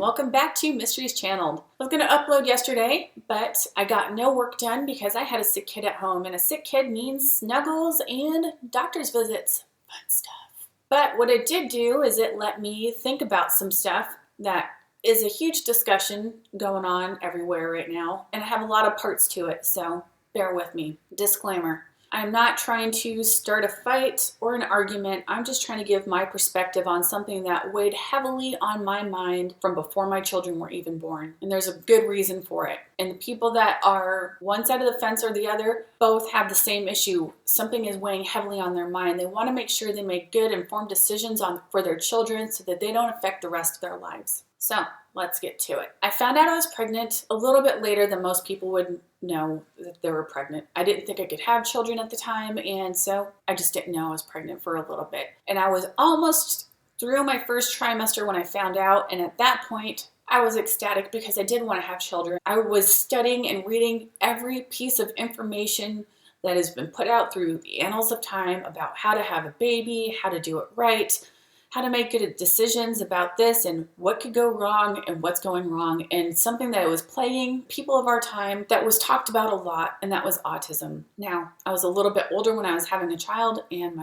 welcome back to Mysteries Channeled. I was going to upload yesterday, but I got no work done because I had a sick kid at home, and a sick kid means snuggles and doctor's visits. Fun stuff. But what it did do is it let me think about some stuff that is a huge discussion going on everywhere right now, and I have a lot of parts to it, so bear with me. Disclaimer. I'm not trying to start a fight or an argument. I'm just trying to give my perspective on something that weighed heavily on my mind from before my children were even born. And there's a good reason for it. And the people that are one side of the fence or the other both have the same issue. Something is weighing heavily on their mind. They want to make sure they make good, informed decisions for their children so that they don't affect the rest of their lives. So let's get to it. I found out I was pregnant a little bit later than most people would know that they were pregnant. I didn't think I could have children at the time, and so I just didn't know I was pregnant for a little bit. And I was almost through my first trimester when I found out, and at that point, I was ecstatic because I did want to have children. I was studying and reading every piece of information that has been put out through the annals of time about how to have a baby, how to do it right, how to make good decisions about this and what could go wrong and what's going wrong, and something that was plaguing people of our time that was talked about a lot, and that was autism. Now, I was a little bit older when I was having a child, and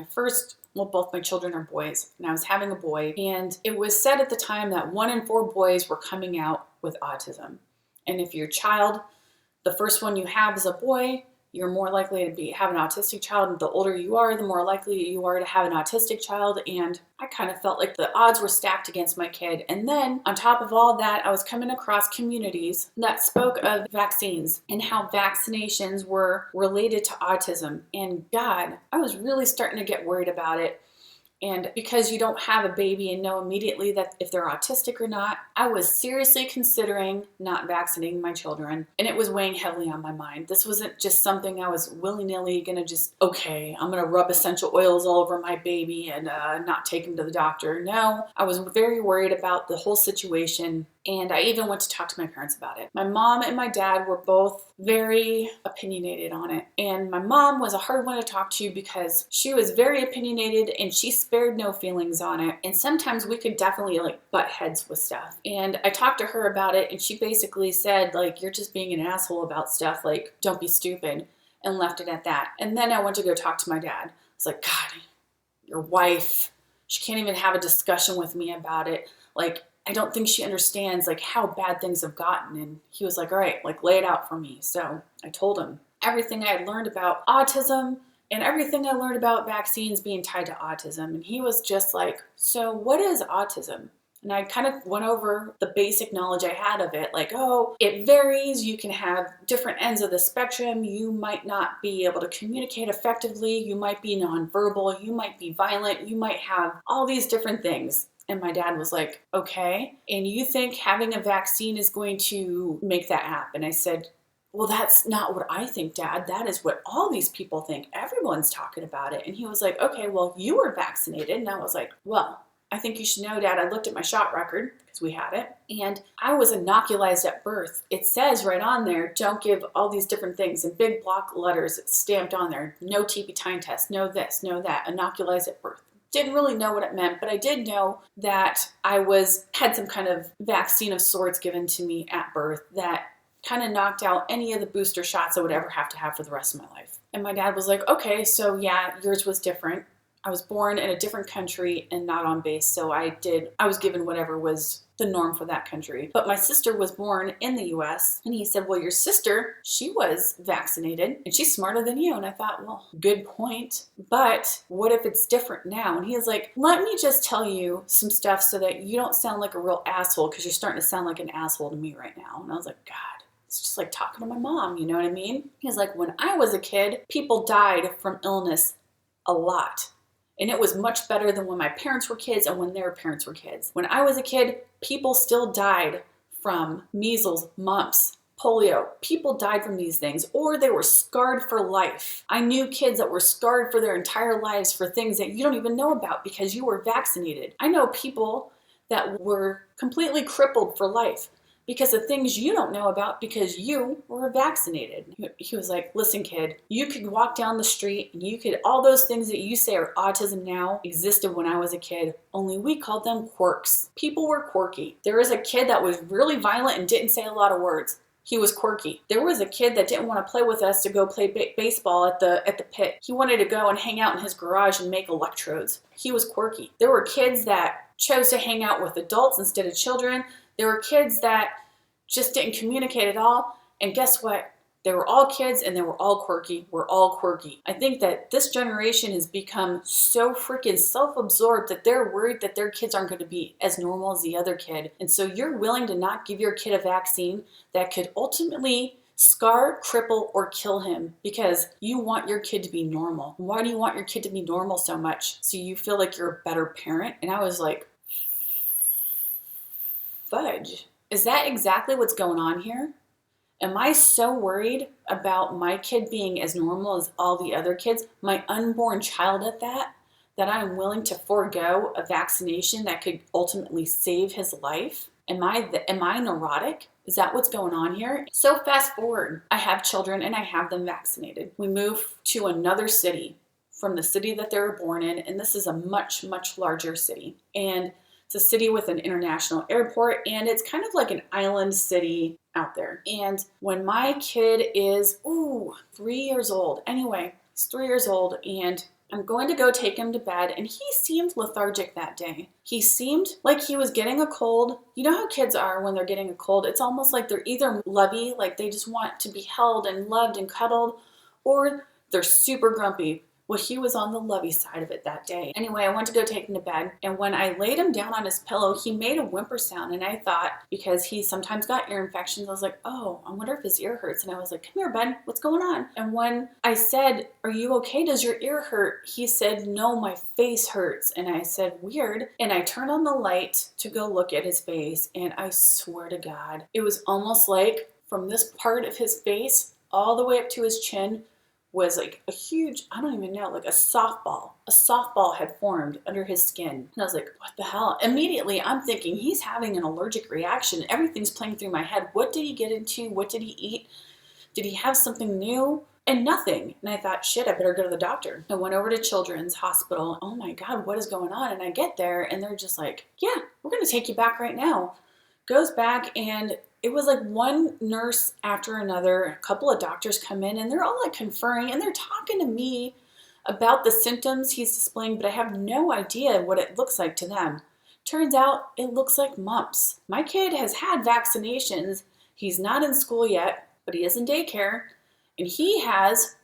both my children are boys, and I was having a boy, and it was said at the time that 1 in 4 boys were coming out with autism. And if your child, the first one you have is a boy, you're more likely to have an autistic child, and the older you are, the more likely you are to have an autistic child, and I kind of felt like the odds were stacked against my kid. And then, on top of all that, I was coming across communities that spoke of vaccines and how vaccinations were related to autism, and God, I was really starting to get worried about it. And because you don't have a baby and know immediately that if they're autistic or not, I was seriously considering not vaccinating my children. And it was weighing heavily on my mind. This wasn't just something I was willy-nilly going to just, okay, I'm going to rub essential oils all over my baby and not take him to the doctor. No, I was very worried about the whole situation. And I even went to talk to my parents about it. My mom and my dad were both very opinionated on it. And my mom was a hard one to talk to because she was very opinionated and she spared no feelings on it. And sometimes we could definitely butt heads with stuff. And I talked to her about it, and she basically said, you're just being an asshole about stuff. Don't be stupid, and left it at that. And then I went to go talk to my dad. I was like, God, your wife, she can't even have a discussion with me about it. I don't think she understands how bad things have gotten. And he was like, all right, lay it out for me. So I told him everything I had learned about autism and everything I learned about vaccines being tied to autism. And he was just like, so what is autism? And I kind of went over the basic knowledge I had of it. It varies. You can have different ends of the spectrum. You might not be able to communicate effectively. You might be nonverbal. You might be violent. You might have all these different things. And my dad was like, okay, and you think having a vaccine is going to make that happen? I said, well, that's not what I think, Dad. That is what all these people think. Everyone's talking about it. And he was like, okay, well, you were vaccinated. And I was like, well, I think you should know, Dad, I looked at my shot record because we had it, and I was inoculated at birth. It says right on there, don't give all these different things in big block letters. It's stamped on there. No TB time test, no this, no that, inoculated at birth. Didn't really know what it meant, but I did know that I had some kind of vaccine of sorts given to me at birth that kind of knocked out any of the booster shots I would ever have to have for the rest of my life. And my dad was like, okay, so yeah, yours was different. I was born in a different country and not on base, so I was given whatever was the norm for that country. But my sister was born in the US, and he said, well, your sister, she was vaccinated, and she's smarter than you. And I thought, well, good point, but what if it's different now? And he was like, let me just tell you some stuff so that you don't sound like a real asshole, because you're starting to sound like an asshole to me right now. And I was like, God. It's just like talking to my mom, you know what I mean? He's like, when I was a kid, people died from illness a lot. And it was much better than when my parents were kids and when their parents were kids. When I was a kid, people still died from measles, mumps, polio. People died from these things, or they were scarred for life. I knew kids that were scarred for their entire lives for things that you don't even know about because you were vaccinated. I know people that were completely crippled for life because of things you don't know about because you were vaccinated. He was like, listen, kid, you could walk down the street and you could, all those things that you say are autism now existed when I was a kid, only we called them quirks. People were quirky. There was a kid that was really violent and didn't say a lot of words. He was quirky. There was a kid that didn't want to play with us to go play baseball at the pit. He wanted to go and hang out in his garage and make electrodes. He was quirky. There were kids that chose to hang out with adults instead of children. There were kids that just didn't communicate at all. And guess what? They were all kids and they were all quirky. We're all quirky. I think that this generation has become so freaking self-absorbed that they're worried that their kids aren't going to be as normal as the other kid. And so you're willing to not give your kid a vaccine that could ultimately scar, cripple, or kill him because you want your kid to be normal. Why do you want your kid to be normal so much? So you feel like you're a better parent? And I was like, fudge. Is that exactly what's going on here? Am I so worried about my kid being as normal as all the other kids, my unborn child at that I'm willing to forego a vaccination that could ultimately save his life? Am I neurotic? Is that what's going on here? So fast forward, I have children and I have them vaccinated. We move to another city from the city that they were born in, and this is a much, much larger city. And it's a city with an international airport, and it's kind of like an island city out there. And when my kid is, 3 years old, anyway, he's 3 years old, and I'm going to go take him to bed, and he seemed lethargic that day. He seemed like he was getting a cold. You know how kids are when they're getting a cold? It's almost like they're either lovey, like they just want to be held and loved and cuddled, or they're super grumpy. Well, he was on the lovey side of it that day. Anyway, I went to go take him to bed, and when I laid him down on his pillow, he made a whimper sound, and I thought, because he sometimes got ear infections, I was like, oh, I wonder if his ear hurts. And I was like, come here, bud, what's going on? And when I said, are you okay? Does your ear hurt? He said, no, my face hurts. And I said, weird. And I turned on the light to go look at his face, and I swear to God, it was almost like from this part of his face all the way up to his chin was like a huge, I don't even know, like a softball. A softball had formed under his skin. And I was like, what the hell? Immediately, I'm thinking he's having an allergic reaction. Everything's playing through my head. What did he get into? What did he eat? Did he have something new? And nothing. And I thought, shit, I better go to the doctor. I went over to Children's Hospital. Oh my God, what is going on? And I get there and they're just like, yeah, we're going to take you back right now. Goes back, and it was like one nurse after another, a couple of doctors come in, and they're all like conferring, and they're talking to me about the symptoms he's displaying, but I have no idea what it looks like to them. Turns out it looks like mumps. My kid has had vaccinations. He's not in school yet, but he is in daycare, and he has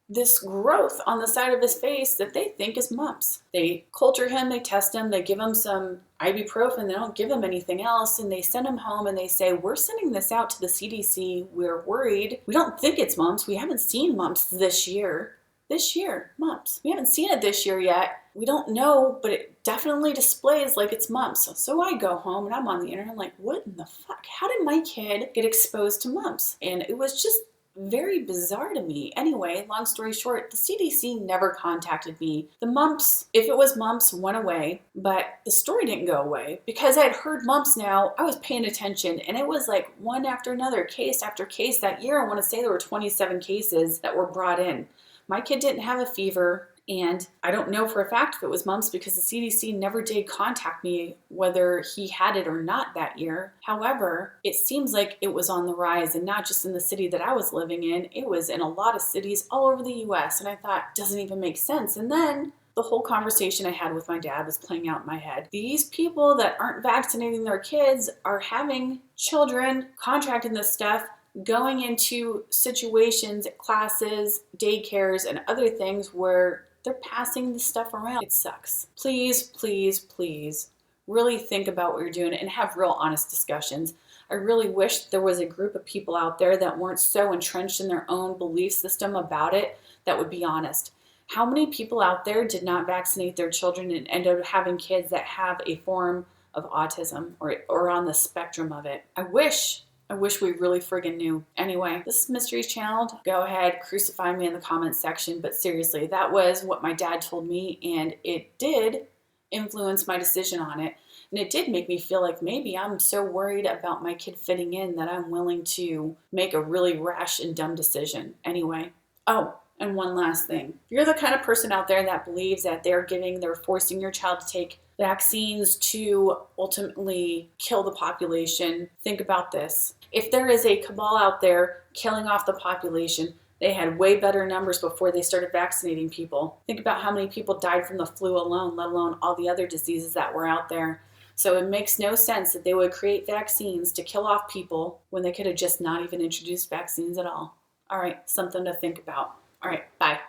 this growth on the side of his face that they think is mumps. They culture him, they test him, they give him some ibuprofen, they don't give him anything else, and they send him home and they say, we're sending this out to the CDC, we're worried. We don't think it's mumps. We haven't seen mumps this year. This year, mumps. We haven't seen it this year yet. We don't know, but it definitely displays like it's mumps. So I go home and I'm on the internet, I'm like, what in the fuck? How did my kid get exposed to mumps? And it was just very bizarre to me. Anyway, long story short, the CDC never contacted me. The mumps, if it was mumps, went away, but the story didn't go away because I had heard mumps now. I was paying attention, and it was like one after another, case after case. That year, I want to say there were 27 cases that were brought in. My kid didn't have a fever. And I don't know for a fact if it was mumps because the CDC never did contact me whether he had it or not that year. However, it seems like it was on the rise, and not just in the city that I was living in. It was in a lot of cities all over the US. And I thought, it doesn't even make sense. And then the whole conversation I had with my dad was playing out in my head. These people that aren't vaccinating their kids are having children contracting this stuff, going into situations, classes, daycares, and other things where they're passing this stuff around. It sucks. Please, please, please really think about what you're doing and have real honest discussions. I really wish there was a group of people out there that weren't so entrenched in their own belief system about it that would be honest. How many people out there did not vaccinate their children and end up having kids that have a form of autism or on the spectrum of it? I wish we really friggin' knew. Anyway, this is Mysteries Channeled. Go ahead, crucify me in the comments section, but seriously, that was what my dad told me, and it did influence my decision on it. And it did make me feel like maybe I'm so worried about my kid fitting in that I'm willing to make a really rash and dumb decision. Anyway, oh, and one last thing. If you're the kind of person out there that believes that they're forcing your child to take vaccines to ultimately kill the population, think about this. If there is a cabal out there killing off the population, they had way better numbers before they started vaccinating people. Think about how many people died from the flu alone, let alone all the other diseases that were out there. So it makes no sense that they would create vaccines to kill off people when they could have just not even introduced vaccines at all. All right, something to think about. All right, bye.